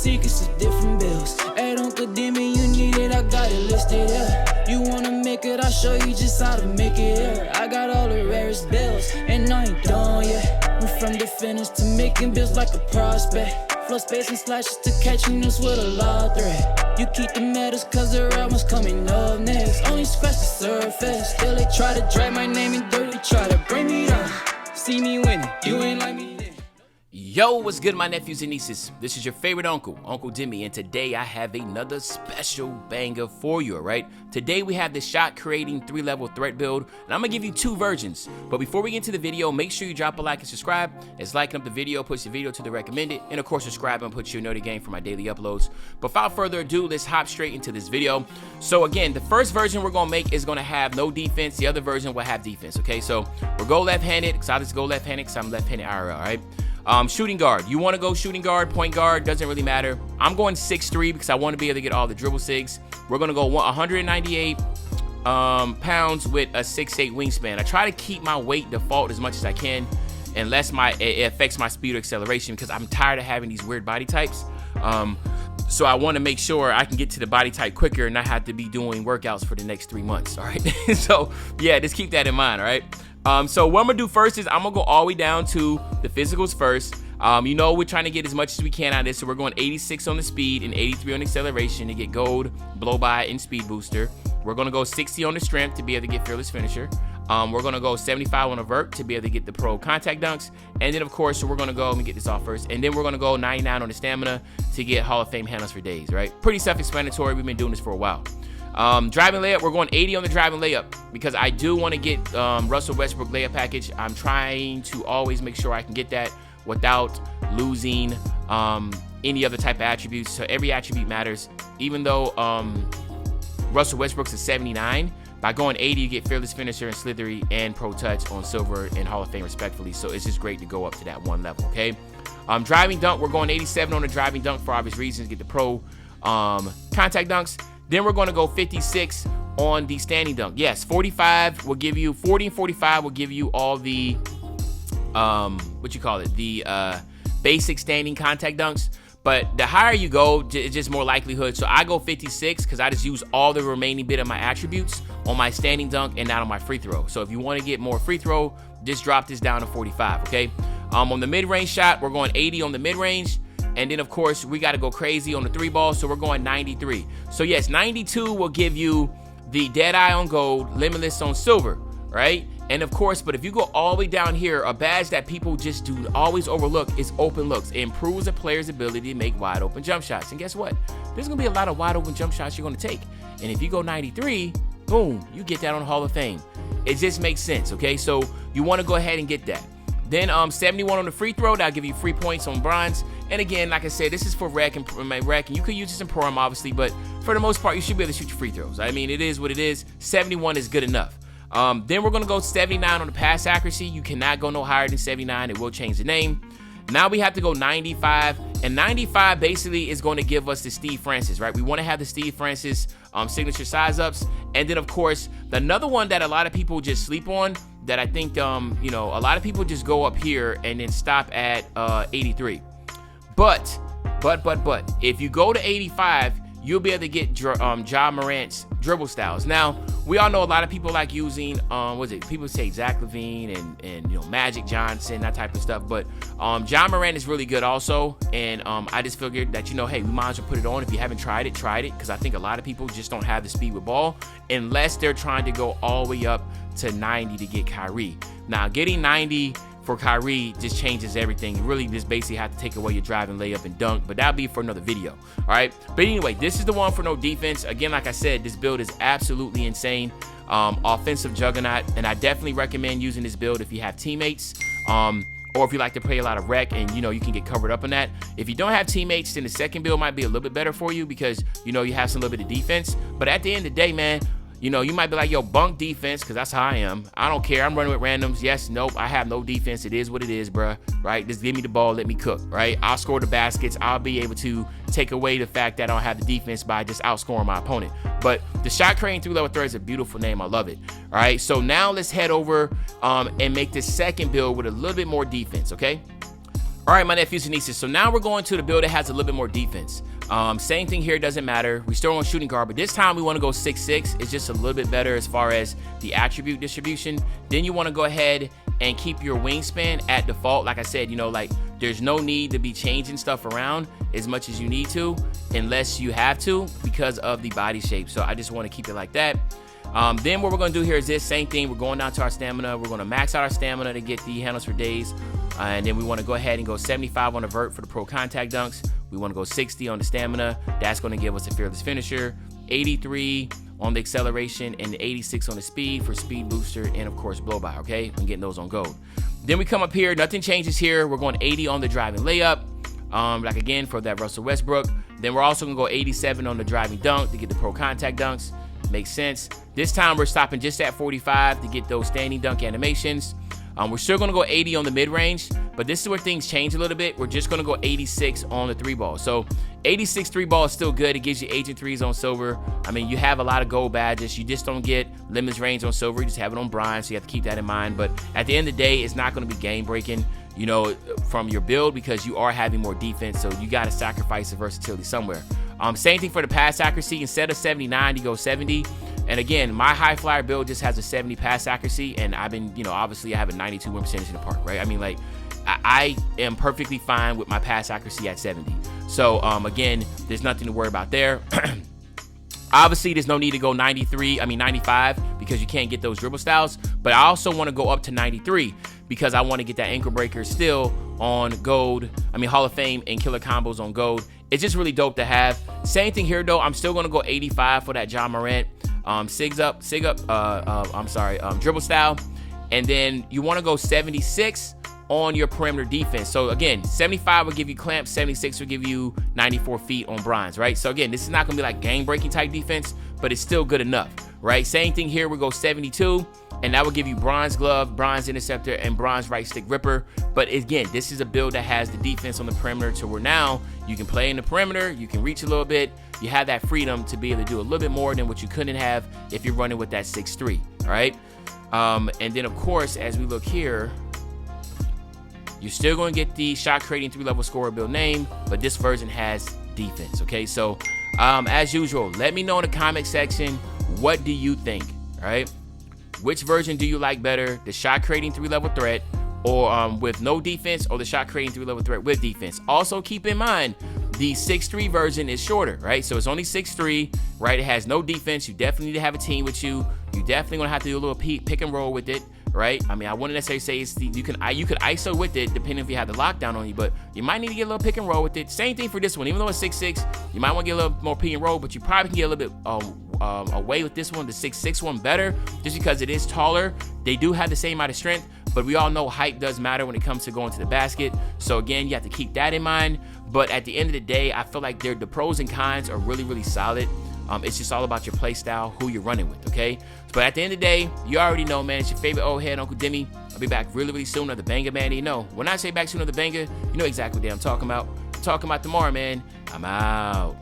secrets of different bills. At Uncle Demi, you need it, I got it listed, yeah. You wanna make it, I'll show you just how to make it, yeah. I got all the rarest bills, and I ain't done yet. Went from the finish to making bills like a prospect. Flow space and slashes to catching us with a law threat. You keep the medals cause the right one's coming up next. Only scratch the surface. Still they try to drag my name in dirt, they try to bring me down. See me winning, you ain't like me then. Yo, what's good, my nephews and nieces? This is your favorite uncle, Uncle Demi, and today I have another special banger for you, alright? Today we have the shot creating 3-level threat build, and I'm gonna give you 2 versions. But before we get into the video, make sure you drop a like and subscribe, as liking up the video puts the video to the recommended, and of course subscribe and put your notification game for my daily uploads. But without further ado, let's hop straight into this video. So again, the first version we're gonna make is gonna have no defense, the other version will have defense, okay? So we'll go left-handed, because I just go left-handed because I'm left-handed IRL, alright? Shooting guard. You want to go shooting guard, point guard, doesn't really matter. I'm going 6'3" because I want to be able to get all the dribble sigs. We're going to go 198 pounds with a 6'8" wingspan. I try to keep my weight default as much as I can, unless it affects my speed or acceleration, because I'm tired of having these weird body types. So I want to make sure I can get to the body type quicker and not have to be doing workouts for the next 3 months, all right? So yeah, just keep that in mind, all right? So what I'm gonna do first is I'm gonna go all the way down to the physicals first. You know, we're trying to get as much as we can out of this, so we're going 86 on the speed and 83 on acceleration to get gold, blow by, and speed booster. We're gonna go 60 on the strength to be able to get fearless finisher. We're gonna go 75 on a vert to be able to get the pro contact dunks, and then of course, so we're gonna go and get this off first, and then we're gonna go 99 on the stamina to get Hall of Fame handles for days, right? Pretty self-explanatory. We've been doing this for a while. Driving layup, we're going 80 on the driving layup because I do want to get Russell Westbrook layup package. I'm trying to always make sure I can get that without losing any other type of attributes. So every attribute matters. Even though Russell Westbrook's a 79, by going 80, you get fearless finisher and slithery and pro touch on silver and Hall of Fame respectfully. So it's just great to go up to that one level, okay? Driving dunk, we're going 87 on the driving dunk for obvious reasons, get the pro contact dunks. Then we're going to go 56 on the standing dunk. Yes, 45 will give you 40 and 45 will give you all the the basic standing contact dunks. But the higher you go, it's just more likelihood. So I go 56 because I just use all the remaining bit of my attributes on my standing dunk and not on my free throw. So if you want to get more free throw, just drop this down to 45, okay? On the mid-range shot, we're going 80 on the mid-range. And then, of course, we got to go crazy on the 3-ball, so we're going 93. So, yes, 92 will give you the Deadeye on gold, Limitless on silver, right? And, of course, but if you go all the way down here, a badge that people just do always overlook is open looks. It improves a player's ability to make wide-open jump shots. And guess what? There's going to be a lot of wide-open jump shots you're going to take. And if you go 93, boom, you get that on Hall of Fame. It just makes sense, okay? So you want to go ahead and get that. Then 71 on the free throw, that'll give you free points on bronze. And again, like I said, this is for rec and you could use this in Pro-Am, obviously, but for the most part, you should be able to shoot your free throws. I mean, it is what it is. 71 is good enough. Then we're gonna go 79 on the pass accuracy. You cannot go no higher than 79. It will change the name. Now we have to go 95, and 95 basically is going to give us the Steve Francis, right? We want to have the Steve Francis signature size ups, and then of course another one that a lot of people just sleep on, that I think you know, a lot of people just go up here and then stop at 83. But if you go to 85, you'll be able to get Ja Morant's dribble styles. Now, we all know a lot of people like using, people say Zach LaVine and you know, Magic Johnson, that type of stuff. But Ja Morant is really good also. And I just figured that, you know, hey, we might as well put it on. If you haven't tried it, because I think a lot of people just don't have the speed with ball unless they're trying to go all the way up to 90 to get Kyrie. Now, getting 90 for Kyrie just changes everything. You really just basically have to take away your driving layup and dunk, but that'll be for another video, all right? But anyway, this is the one for no defense. Again, like I said, this build is absolutely insane. Offensive juggernaut, and I definitely recommend using this build if you have teammates, or if you like to play a lot of rec and, you know, you can get covered up on that. If you don't have teammates, then the second build might be a little bit better for you because, you know, you have some little bit of defense. But at the end of the day, man, you know, you might be like, yo, bunk defense, because that's how I am. I don't care. I'm running with randoms. Yes, nope, I have no defense. It is what it is, bruh, right? Just give me the ball, let me cook, right? I'll score the baskets. I'll be able to take away the fact that I don't have the defense by just outscoring my opponent. But the shot creating 3-level threat is a beautiful name. I love it, all right? So now let's head over and make this second build with a little bit more defense, okay? All right, my nephews and nieces. So now we're going to the build that has a little bit more defense. Same thing here, doesn't matter. We still want shooting guard, but this time we want to go 6'6". It's just a little bit better as far as the attribute distribution. Then you want to go ahead and keep your wingspan at default. Like I said, you know, like there's no need to be changing stuff around as much as you need to, unless you have to because of the body shape. So I just want to keep it like that. Then what we're going to do here is this same thing. We're going down to our stamina. We're going to max out our stamina to get the handles for days. And then we want to go ahead and go 75 on the vert for the pro contact dunks. We want to go 60 on the stamina. That's going to give us a fearless finisher. 83 on the acceleration and 86 on the speed for speed booster and of course blow by. Okay, I'm getting those on gold. Then we come up here. Nothing changes here. We're going 80 on the driving layup. Like again for that Russell Westbrook. Then we're also going to go 87 on the driving dunk to get the pro contact dunks. Makes sense. This time we're stopping just at 45 to get those standing dunk animations. We're still going to go 80 on the mid-range, but this is where things change a little bit. We're just going to go 86 on the 3-ball. So 86 3-ball is still good. It gives you agent threes on silver. I mean, you have a lot of gold badges. You just don't get limits range on silver. You just have it on bronze, so you have to keep that in mind. But at the end of the day, it's not going to be game-breaking, you know, from your build because you are having more defense, so you got to sacrifice the versatility somewhere. Same thing for the pass accuracy. Instead of 79, you go 70. And again, my high flyer build just has a 70 pass accuracy, and I've been, you know, obviously I have a 92 win percentage in the park, right? I mean, like, I am perfectly fine with my pass accuracy at 70. So, again, there's nothing to worry about there. Obviously, there's no need to go 95 because you can't get those dribble styles. But I also want to go up to 93 because I want to get that ankle breaker still on gold. I mean, Hall of Fame and killer combos on gold. It's just really dope to have. Same thing here, though. I'm still going to go 85 for that Ja Morant. Dribble style. And then you want to go 76 on your perimeter defense. So again, 75 will give you clamps, 76 will give you 94 feet on bronze, right? So again, this is not going to be like game-breaking type defense, but it's still good enough, right? Same thing here, we go 72, and that will give you bronze glove, bronze interceptor, and bronze right stick ripper. But again, this is a build that has the defense on the perimeter to where now you can play in the perimeter, you can reach a little bit, you have that freedom to be able to do a little bit more than what you couldn't have if you're running with that 6'3", all right? And then, of course, as we look here, you're still going to get the shot creating 3-level scorer build name, but this version has defense, okay? So, as usual, let me know in the comment section, what do you think, all right? Which version do you like better, the shot creating 3-level threat, or with no defense, or the shot creating 3-level threat with defense? Also, keep in mind, the 6'3" version is shorter, right? So it's only 6'3", right? It has no defense. You definitely need to have a team with you. You definitely gonna have to do a little pick and roll with it, right? I mean, I wouldn't necessarily say it's you could ISO with it depending if you have the lockdown on you, but you might need to get a little pick and roll with it. Same thing for this one. Even though it's 6'6", you might want to get a little more pick and roll, but you probably can get a little bit away with this one, the 6'6" one better, just because it is taller. They do have the same amount of strength, but we all know height does matter when it comes to going to the basket. So again, you have to keep that in mind. But at the end of the day, I feel like the pros and cons are really, really solid. It's just all about your play style, who you're running with, okay? But at the end of the day, you already know, man, it's your favorite old head, Uncle Demi. I'll be back really, really soon. Another banger, man. You know, when I say back soon, another banger, you know exactly what I'm talking about. I'm talking about tomorrow, man. I'm out.